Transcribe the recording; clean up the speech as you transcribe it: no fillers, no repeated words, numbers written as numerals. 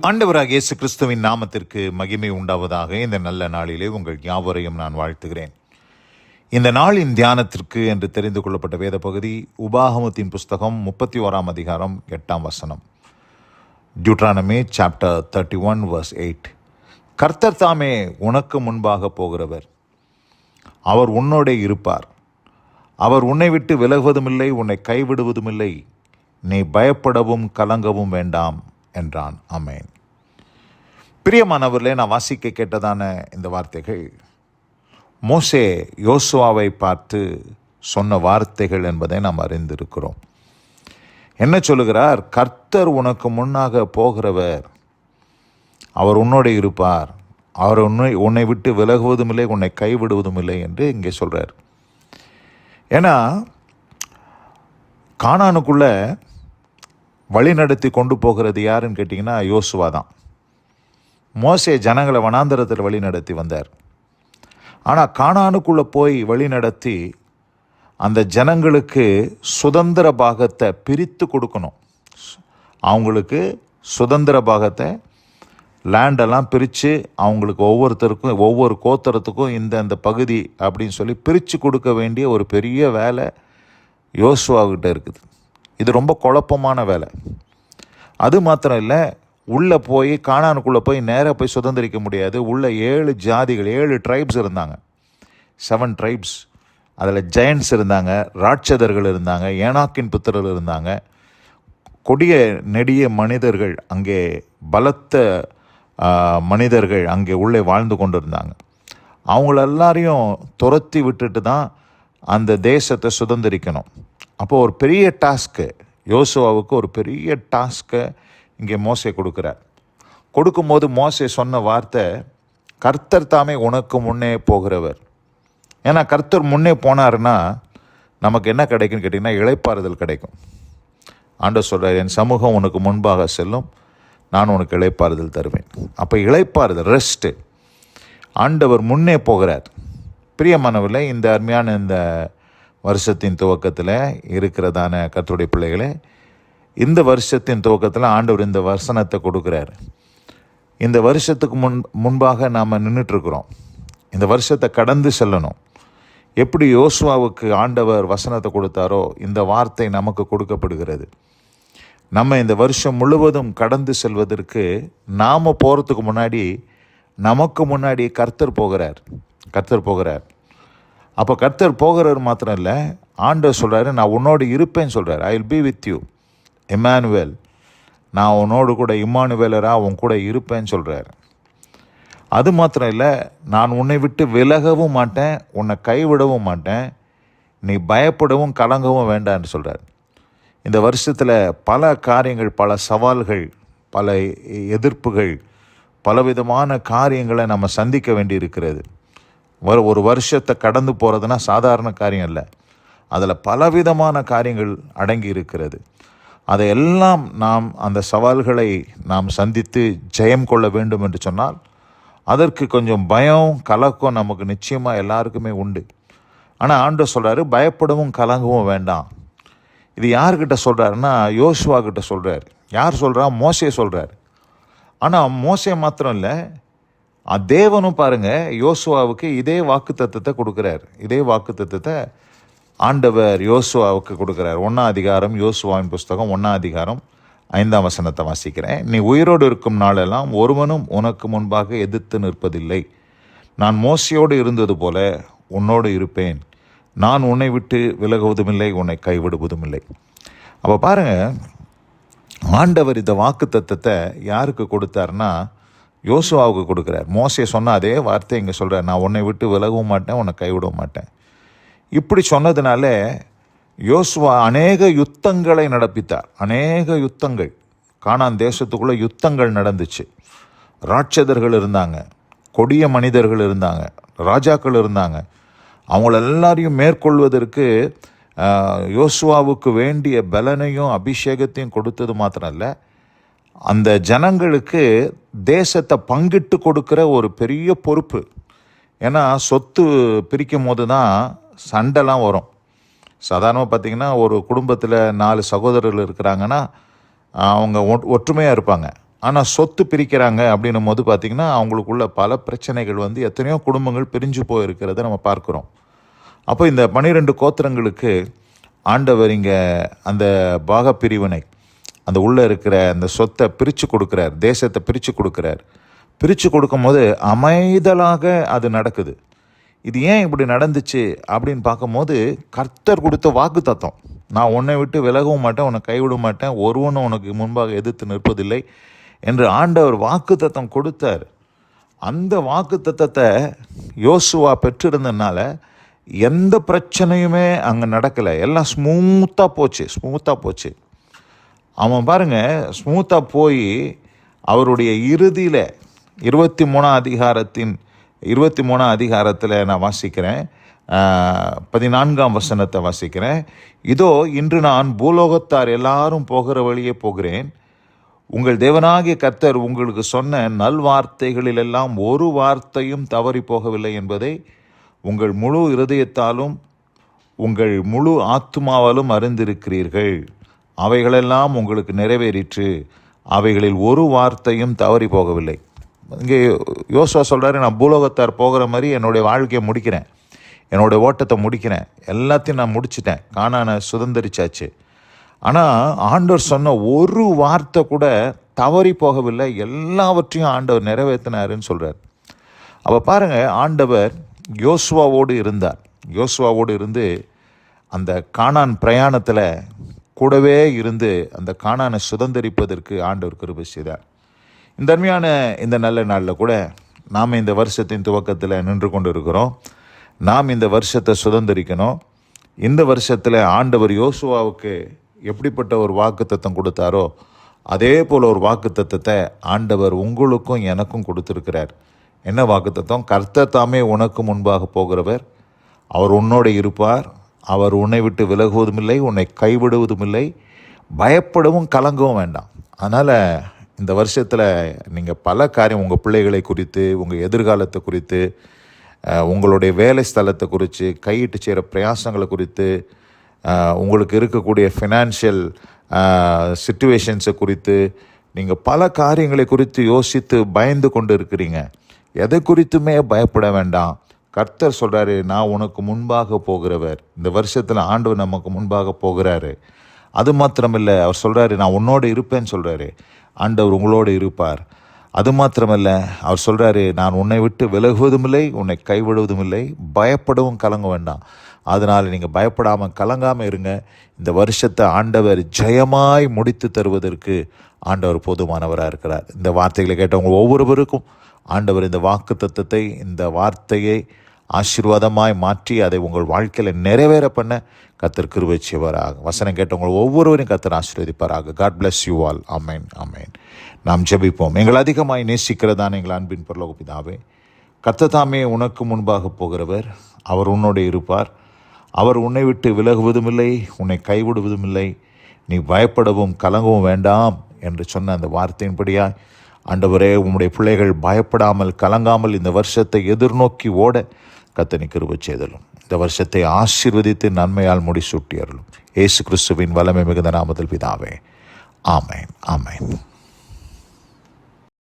ஆண்டவராகிய இயேசு கிறிஸ்துவின் நாமத்திற்கு மகிமை உண்டாவதாக. இந்த நல்ல நாளிலே உங்கள் யாவரையும் நான் வாழ்த்துகிறேன். இந்த நாளின் தியானத்திற்கு என்று தெரிந்து கொள்ளப்பட்ட வேத பகுதி உபாகமத்தின் புஸ்தகம் 31 அதிகாரம் 8 வசனம். Deuteronomy chapter 31 verse 8. கர்த்தர் தாமே உனக்கு முன்பாக போகிறவர், அவர் உன்னோடே இருப்பார், அவர் உன்னை விட்டு விலகுவதுமில்லை, உன்னை கைவிடுவதுமில்லை, நீ பயப்படவும் கலங்கவும் வேண்டாம் என்றான். ஆமென். பிரியமானவர்களே, நான் வாசிக்க கேட்டதான இந்த வார்த்தைகள் மோசே யோசுவாவை பார்த்து சொன்ன வார்த்தைகள் என்பதை நாம் அறிந்திருக்கிறோம். என்ன சொல்லுகிறார்? கர்த்தர் உனக்கு முன்னாக போகிறவர், அவர் உன்னோடு இருப்பார், அவர் உன்னை விட்டு விலகுவதும் இல்லை, உன்னை கைவிடுவதும் இல்லை என்று இங்கே சொல்கிறார். ஏன்னா கானானுக்குள்ள வழி நடத்தி கொண்டு போகிறது யாருன்னு கேட்டிங்கன்னா யோசுவா தான். மோசே ஜனங்களை வனாந்தரத்தில் வழி நடத்தி வந்தார். ஆனால் கானானுக்குள்ளே போய் வழி நடத்தி அந்த ஜனங்களுக்கு சுதந்திர பாகத்தை பிரித்து கொடுக்கணும். அவங்களுக்கு சுதந்திர பாகத்தை, லேண்டெல்லாம் பிரித்து அவங்களுக்கு ஒவ்வொருத்தருக்கும் ஒவ்வொரு கோத்திரத்துக்கும் இந்த பகுதி அப்படின்னு சொல்லி பிரித்து கொடுக்க வேண்டிய ஒரு பெரிய வேலை யோசுவாக்கிட்ட இருக்குது. இது ரொம்ப குழப்பமான வேலை. அது மாத்திரம் இல்லை, உள்ளே போய் கானானுக்குள்ளே போய் நேராக போய் சுதந்திரிக்க முடியாது. உள்ள 7 ஜாதிகள், 7 ட்ரைப்ஸ் இருந்தாங்க, 7 ட்ரைப்ஸ். அதில் ஜெயண்ட்ஸ் இருந்தாங்க, ராட்சதர்கள் இருந்தாங்க, ஏனாக்கின் புத்திரர்கள் இருந்தாங்க, கொடிய நெடிய மனிதர்கள், அங்கே பலத்த மனிதர்கள் அங்கே உள்ளே வாழ்ந்து கொண்டு இருந்தாங்க. அவங்கள எல்லாரையும் துரத்தி விட்டுட்டு தான் அந்த தேசத்தை சுதந்திரிக்கணும். அப்போது ஒரு பெரிய டாஸ்க்கு, யோசுவாவுக்கு ஒரு பெரிய டாஸ்க்கை இங்கே மோசே கொடுக்குறார். கொடுக்கும்போது மோசே சொன்ன வார்த்தை, கர்த்தர் தாமே உனக்கு முன்னே போகிறவர். ஏன்னா கர்த்தர் முன்னே போனாருன்னா நமக்கு என்ன கிடைக்குன்னு கேட்டிங்கன்னா இளைப்பாறுதல் கிடைக்கும். ஆண்டவர் சொல்கிறார், என் சமூகம் உனக்கு முன்பாக செல்லும், நான் உனக்கு இளைப்பாறுதல் தருவேன். அப்போ இளைப்பாறுதல், ரெஸ்ட்டு, ஆண்டவர் முன்னே போகிறார். பிரியமானவர்களே, இந்த அருமையான இந்த வருஷத்தின் துவக்கத்தில் இருக்கிறதான கர்த்தருடைய பிள்ளைகளே, இந்த வருஷத்தின் துவக்கத்தில் ஆண்டவர் இந்த வசனத்தை கொடுக்குறார். இந்த வருஷத்துக்கு முன்பாக நாம் நின்றுட்டுருக்குறோம். இந்த வருஷத்தை கடந்து செல்லணும். எப்படி யோசுவாவுக்கு ஆண்டவர் வசனத்தை கொடுத்தாரோ இந்த வார்த்தை நமக்கு கொடுக்கப்படுகிறது. நம்ம இந்த வருஷம் முழுவதும் கடந்து செல்வதற்கு நாம் போகிறதுக்கு முன்னாடி நமக்கு முன்னாடி கர்த்தர் போகிறார். அப்போ கர்த்தர் போகிறார் மாத்திரம் இல்லை, ஆண்டவர் சொல்கிறாரு, நான் உன்னோடு இருப்பேன்னு சொல்கிறார். I will be with you Emmanuel, நான் உன்னோடு கூட இம்மானுவேலராக உன் கூட இருப்பேன்னு சொல்கிறார். அது மாத்திரம் இல்லை, நான் உன்னை விட்டு விலகவும் மாட்டேன், உன்னை கைவிடவும் மாட்டேன், நீ பயப்படவும் கலங்கவும் வேண்டான்னு சொல்கிறார். இந்த வருஷத்தில் பல காரியங்கள், பல சவால்கள், பல எதிர்ப்புகள், பலவிதமான காரியங்களை நம்ம சந்திக்க வேண்டி இருக்கிறது. ஒரு வருஷத்தை கடந்து போகிறதுனா சாதாரண காரியம் இல்லை. அதில் பலவிதமான காரியங்கள் அடங்கி இருக்கிறது. அதையெல்லாம் நாம், அந்த சவால்களை நாம் சந்தித்து ஜெயம் கொள்ள வேண்டும் என்று சொன்னால் அதற்கு கொஞ்சம் பயம், கலக்கம் நமக்கு நிச்சயமாக எல்லாருக்குமே உண்டு. ஆனால் ஆண்டவர் சொல்கிறாரு, பயப்படவும் கலங்கவும் வேண்டாம். இது யார்கிட்ட சொல்கிறாருன்னா யோசுவா கிட்ட சொல்கிறார். யார் சொல்கிறா? மோசே சொல்கிறார். ஆனால் மோசே மாத்திரம் இல்லை, தேவனும் பாருங்கள் யோசுவாவுக்கு இதே வாக்குத்தத்தத்தை கொடுக்குறார். இதே வாக்குத்தத்தத்தை ஆண்டவர் யோசுவாவுக்கு கொடுக்குறார். 1 அதிகாரம், யோசுவாவின் புஸ்தகம் 1 அதிகாரம் 5 வசனத்தை வாசிக்கிறேன். நீ உயிரோடு இருக்கும் நாளெல்லாம் ஒருவனும் உனக்கு முன்பாக எதிர்த்து நிற்பதில்லை. நான் மோசையோடு இருந்தது போல உன்னோடு இருப்பேன். நான் உன்னை விட்டு விலகுவதுமில்லை, உன்னை கைவிடுவதுமில்லை. அப்போ பாருங்கள், ஆண்டவர் இந்த வாக்குத்தத்தத்தை யாருக்கு கொடுத்தாருன்னா யோசுவாவுக்கு கொடுக்குறார். மோசே சொன்ன அதே வார்த்தை இங்கே சொல்கிறார், நான் உன்னை விட்டு விலகவும் மாட்டேன், உன்னை கைவிடவும் மாட்டேன். இப்படி சொன்னதுனால யோசுவா அநேக யுத்தங்களை நடப்பித்தார். அநேக யுத்தங்கள், கானான் தேசத்துக்குள்ளே யுத்தங்கள் நடந்துச்சு. ராட்சதர்கள் இருந்தாங்க, கொடிய மனிதர்கள் இருந்தாங்க, ராஜாக்கள் இருந்தாங்க. அவங்கள எல்லாரையும் மேற்கொள்வதற்கு யோசுவாவுக்கு வேண்டிய பலனையும் அபிஷேகத்தையும் கொடுத்தது மாத்திரம் இல்லை, அந்த ஜனங்களுக்கு தேசத்தை பங்கிட்டு கொடுக்குற ஒரு பெரிய பொறுப்பு. ஏன்னா சொத்து பிரிக்கும் போது தான் சண்டைலாம் வரும். சாதாரணமாக பார்த்திங்கன்னா ஒரு குடும்பத்தில் 4 சகோதரர்கள் இருக்கிறாங்கன்னா அவங்க ஒற்றுமையாக இருப்பாங்க. ஆனால் சொத்து பிரிக்கிறாங்க அப்படின்னும் போது பார்த்திங்கன்னா அவங்களுக்குள்ள பல பிரச்சனைகள் வந்து எத்தனையோ குடும்பங்கள் பிரிஞ்சு போயிருக்கிறத நம்ம பார்க்குறோம். அப்போ இந்த 12 கோத்திரங்களுக்கு ஆண்டவர் இங்கே அந்த பாகப்பிரிவினை, அந்த உள்ளே இருக்கிற அந்த சொத்தை பிரித்து கொடுக்குறார், தேசத்தை பிரித்து கொடுக்குறார். பிரித்து கொடுக்கும்போது அமைதலாக அது நடக்குது. இது ஏன் இப்படி நடந்துச்சு அப்படின்னு பார்க்கும்போது, கர்த்தர் கொடுத்த வாக்குத்தத்தம், நான் உன்னை விட்டு விலகவும் மாட்டேன், உன்னை கைவிட மாட்டேன், ஒருவனும் உனக்கு முன்பாக எதிர்த்து நிற்பதில்லை என்று ஆண்டவர் வாக்குத்தத்தம் கொடுத்தார். அந்த வாக்குத்தத்தத்தை யோசுவா பெற்றிருந்ததுனால எந்த பிரச்சனையுமே அங்கே நடக்கலை. எல்லாம் ஸ்மூத்தாக போச்சு. அவன் பாருங்கள், ஸ்மூத்தாக போய் அவருடைய இறுதியில் 23 அதிகாரத்தில் நான் வாசிக்கிறேன், 14ஆம் வசனத்தை வாசிக்கிறேன். இதோ இன்று நான் பூலோகத்தார் எல்லாரும் போகிற வழியே போகிறேன். உங்கள் தேவனாகிய கர்த்தர் உங்களுக்கு சொன்ன நல்வார்த்தைகளிலெல்லாம் ஒரு வார்த்தையும் தவறி போகவில்லை என்பதை உங்கள் முழு இருதயத்தாலும் உங்கள் முழு ஆத்துமாவாலும் அறிந்திருக்கிறீர்கள். அவைகளெல்லாம் உங்களுக்கு நிறைவேறிற்று, அவைகளில் ஒரு வார்த்தையும் தவறி போகவில்லை. இங்கே யோசுவா சொல்கிறாரு, நான் பூலோகத்தார் போகிற மாதிரி என்னுடைய வாழ்க்கையை முடிக்கிறேன், என்னுடைய ஓட்டத்தை முடிக்கிறேன், எல்லாத்தையும் நான் முடிச்சிட்டேன், கானானை சுதந்திரிச்சாச்சு. ஆனால் ஆண்டவர் சொன்ன ஒரு வார்த்தை கூட தவறி போகவில்லை, எல்லாவற்றையும் ஆண்டவர் நிறைவேற்றினாருன்னு சொல்கிறார். அப்போ பாருங்கள், ஆண்டவர் யோசுவாவோடு இருந்தார். யோசுவாவோடு இருந்து அந்த கானான் பிரயாணத்தில் கூடவே இருந்து அந்த கானானை சுதந்திரிப்பதற்கு ஆண்டவர் கிருபை செய்தார். இந்த அருமையான இந்த நல்ல நாளில் கூட நாம் இந்த வருஷத்தின் துவக்கத்தில் நின்று கொண்டு இருக்கிறோம். நாம் இந்த வருஷத்தை சுதந்திரிக்கணும். இந்த வருஷத்தில் ஆண்டவர் யோசுவாவுக்கு எப்படிப்பட்ட ஒரு வாக்குத்தத்தம் கொடுத்தாரோ அதே போல் ஒரு வாக்குத்தத்தத்தை ஆண்டவர் உங்களுக்கும் எனக்கும் கொடுத்துருக்கிறார். என்ன வாக்குத்தத்தம்? கர்த்தர் தாமே உனக்கு முன்பாக போகிறவர், அவர் உன்னோடு இருப்பார், அவர் உன்னை விட்டு விலகுவதும் இல்லை, உன்னை கைவிடுவதும் இல்லை, பயப்படவும் கலங்கவும் வேண்டாம். அதனால் இந்த வருஷத்தில் நீங்கள் பல காரியம், உங்கள் பிள்ளைகளை குறித்து, உங்கள் எதிர்காலத்தை குறித்து, உங்களுடைய வேலை ஸ்தலத்தை குறித்து, கையிட்டு செய்கிற பிரயாசங்களை குறித்து, உங்களுக்கு இருக்கக்கூடிய ஃபினான்ஷியல் சிச்சுவேஷன்ஸை குறித்து, நீங்கள் பல காரியங்களை குறித்து யோசித்து பயந்து கொண்டு இருக்கிறீங்க. எதை குறித்துமே பயப்பட வேண்டாம். கர்த்தர் சொல்கிறாரு, நான் உனக்கு முன்பாக போகிறவர். இந்த வருஷத்தில் ஆண்டவர் நமக்கு முன்பாக போகிறாரு. அது மாத்திரமில்லை, அவர் சொல்கிறாரு, நான் உன்னோடு இருப்பேன்னு சொல்கிறாரு. ஆண்டவர் உங்களோடு இருப்பார். அது மாத்திரமல்ல, அவர் சொல்கிறாரு, நான் உன்னை விட்டு விலகுவதும் இல்லை, உன்னை கைவிடுவதும் இல்லை, பயப்படவும் கலங்க வேண்டாம். அதனால் நீங்கள் பயப்படாமல் கலங்காமல் இருங்க. இந்த வருஷத்தை ஆண்டவர் ஜெயமாய் முடித்து தருவதற்கு ஆண்டவர் போதுமானவராக இருக்கிறார். இந்த வார்த்தைகளை கேட்டவங்க ஒவ்வொருவருக்கும் ஆண்டவர் இந்த வாக்குத்தத்தத்தை, இந்த வார்த்தையை ஆசீர்வாதமாய் மாற்றி அதை உங்கள் வாழ்க்கையில் நிறைவேற பண்ண கர்த்தர் கிருபை செய்வாராக. வசனம் கேட்டவங்க ஒவ்வொருவரையும் கர்த்தர் ஆசீர்வதிப்பாராக. God bless you all. ஆமேன், ஆமேன். நாம் ஜெபிப்போம். எங்கள் அதிகமாய் நேசிக்கிறதான எங்கள் அன்பின் பரலோக பிதாவே, கர்த்தர் தாமே உனக்கு முன்பாக போகிறவர், அவர் உன்னோடு இருப்பார், அவர் உன்னை விட்டு விலகுவதும் இல்லை, உன்னை கைவிடுவதும் இல்லை, நீ பயப்படவும் கலங்கவும் வேண்டாம் என்று சொன்ன அந்த வார்த்தையின்படியாய் ஆண்டவரே, உம்முடைய பிள்ளைகள் பயப்படாமல் கலங்காமல் இந்த வருஷத்தை எதிர்நோக்கி ஓட கர்த்தர் கிருபை செய்தலும். இந்த வருஷத்தை ஆசீர்வதித்து நன்மையால் முடிசூட்டி அருளும். இயேசு கிறிஸ்துவின் வல்லமை மிகுந்த நாமத்தில் பிதாவே, ஆமேன், ஆமேன்.